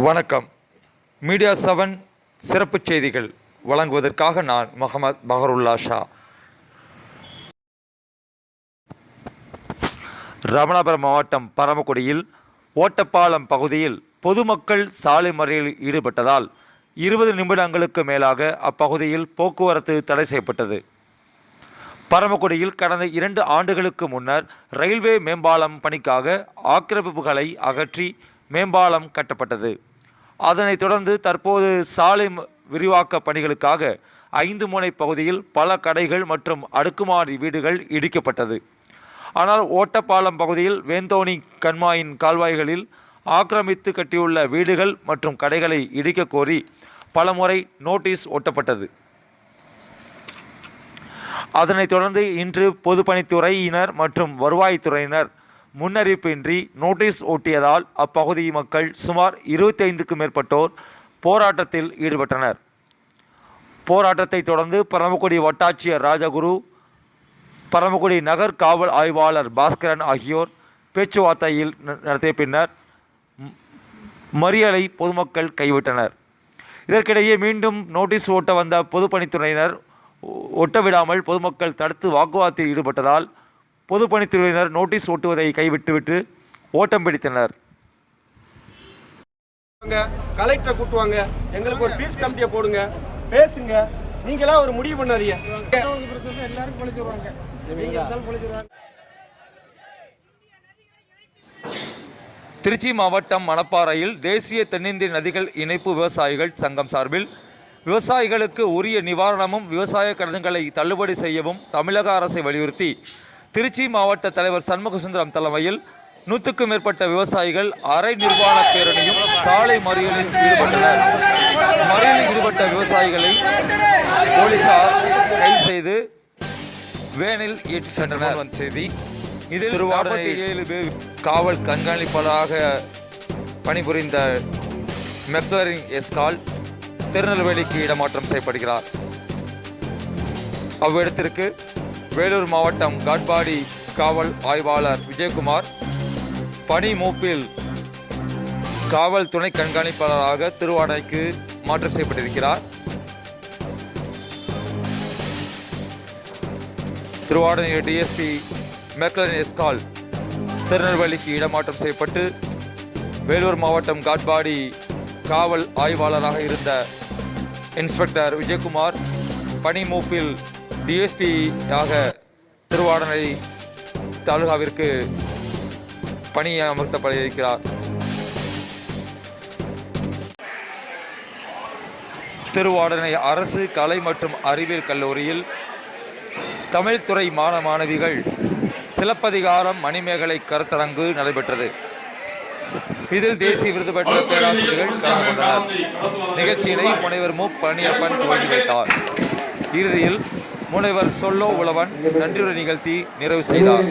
வணக்கம். மீடியா 7 சிறப்பு செய்திகள் வழங்குவதற்காக நான் முகமது பஹருல்லா ஷா. ராமநாதபுரம் மாவட்டம் பரமக்குடியில் ஓட்டப்பாலம் பகுதியில் பொதுமக்கள் சாலை மறியலில் ஈடுபட்டதால் 20 நிமிடங்களுக்கு மேலாக அப்பகுதியில் போக்குவரத்து தடை செய்யப்பட்டது. பரமக்குடியில் கடந்த 2 ஆண்டுகளுக்கு முன்னர் ரயில்வே மேம்பாலம் பணிக்காக ஆக்கிரமிப்புகளை அகற்றி மேம்பாலம் கட்டப்பட்டது. அதனைத் தொடர்ந்து தற்போது சாலை விரிவாக்க பணிகளுக்காக 5 முனை பகுதியில் பல கடைகள் மற்றும் அடுக்குமாடி வீடுகள் இடிக்கப்பட்டது. ஆனால் ஓட்டப்பாலம் பகுதியில் வேந்தோணி கண்மாயின் கால்வாய்களில் ஆக்கிரமித்து கட்டியுள்ள வீடுகள் மற்றும் கடைகளை இடிக்க கோரி பலமுறை நோட்டீஸ் ஒட்டப்பட்டது. அதனைத் தொடர்ந்து இன்று பொதுப்பணித்துறையினர் மற்றும் வருவாய்த்துறையினர் முன்னறிவிப்பின்றி நோட்டீஸ் ஒட்டியதால் அப்பகுதி மக்கள் சுமார் 25க்கும் மேற்பட்டோர் போராட்டத்தில் ஈடுபட்டனர். போராட்டத்தை தொடர்ந்து பரமக்குடி வட்டாட்சியர் ராஜகுரு, பரமக்குடி நகர் காவல் ஆய்வாளர் பாஸ்கரன் ஆகியோர் பேச்சுவார்த்தையில் நடத்திய பின்னர் மறியலை பொதுமக்கள் கைவிட்டனர். இதற்கிடையே மீண்டும் நோட்டீஸ் ஓட்ட வந்த பொதுப்பணித்துறையினர் ஒட்டவிடாமல் பொதுமக்கள் தடுத்து வாக்குவாதத்தில் ஈடுபட்டதால் பொதுப்பணித்துறையினர் நோட்டீஸ் ஓட்டுவதை கைவிட்டுவிட்டு ஓட்டம் பிடித்தனர். கலெக்டரை கூட்டுவாங்க, எங்களுக்கு ஒரு பீஸ் கமிட்டியை போடுங்க, பேசுங்க, நீங்களா ஒரு முடிவு பண்ணாதீங்க. திருச்சி மாவட்டம் மணப்பாறையில் தேசிய தென்னிந்திய நதிகள் இணைப்பு விவசாயிகள் சங்கம் சார்பில் விவசாயிகளுக்கு உரிய நிவாரணமும் விவசாய கடன்களை தள்ளுபடி செய்யவும் தமிழக அரசை வலியுறுத்தி திருச்சி மாவட்ட தலைவர் சண்முகசுந்தரம் தலைமையில் 100க்கும் மேற்பட்ட விவசாயிகள் அரை நிர்வாண பேரணியும் சாலை மறியலில் ஈடுபட்டனர். மறியலில் ஈடுபட்ட விவசாயிகளை போலீசார் கைது செய்து வேனில் ஏற்றி சென்றனர். செய்தி இதில் 47 பேர் காவல் கண்காணிப்பாளராக பணிபுரிந்த மெக்லரின் எஸ்கால் திருநெல்வேலிக்கு இடமாற்றம் செய்யப்படுகிறார். அவ்விடத்திற்கு வேலூர் மாவட்டம் காட்பாடி காவல் ஆய்வாளர் விஜயகுமார் பணி மூப்பில் காவல் துணை கண்காணிப்பாளராக திருவாடனைக்கு மாற்றம் செய்யப்பட்டிருக்கிறார். திருவாடனை டிஎஸ்பி மெக்லரின் எஸ்கால் திருநெல்வேலிக்கு இடமாற்றம் செய்யப்பட்டு வேலூர் மாவட்டம் காட்பாடி காவல் ஆய்வாளராக இருந்த இன்ஸ்பெக்டர் விஜயகுமார் பணி மூப்பில் டிஎஸ்பியாக திருவாடனை தாலுகாவிற்கு பணியமர்த்தப்பட்டிருக்கிறார். திருவாடனை அரசு கலை மற்றும் அறிவியல் கல்லூரியில் தமிழ் துறை மாணவிகள் சிலப்பதிகாரம் மணிமேகலை கருத்தரங்கு நடைபெற்றது. இதில் தேசிய விருது பெற்ற பேராசிரியர்கள் கலந்து கொண்டனர். நிகழ்ச்சியினை முனைவர் மு. பழனியப்பன் துவங்கி வைத்தார். இறுதியில் முனைவர் சொல்லோ உழவன் நன்றியுரை நிகழ்த்தி நிறைவு செய்தார்.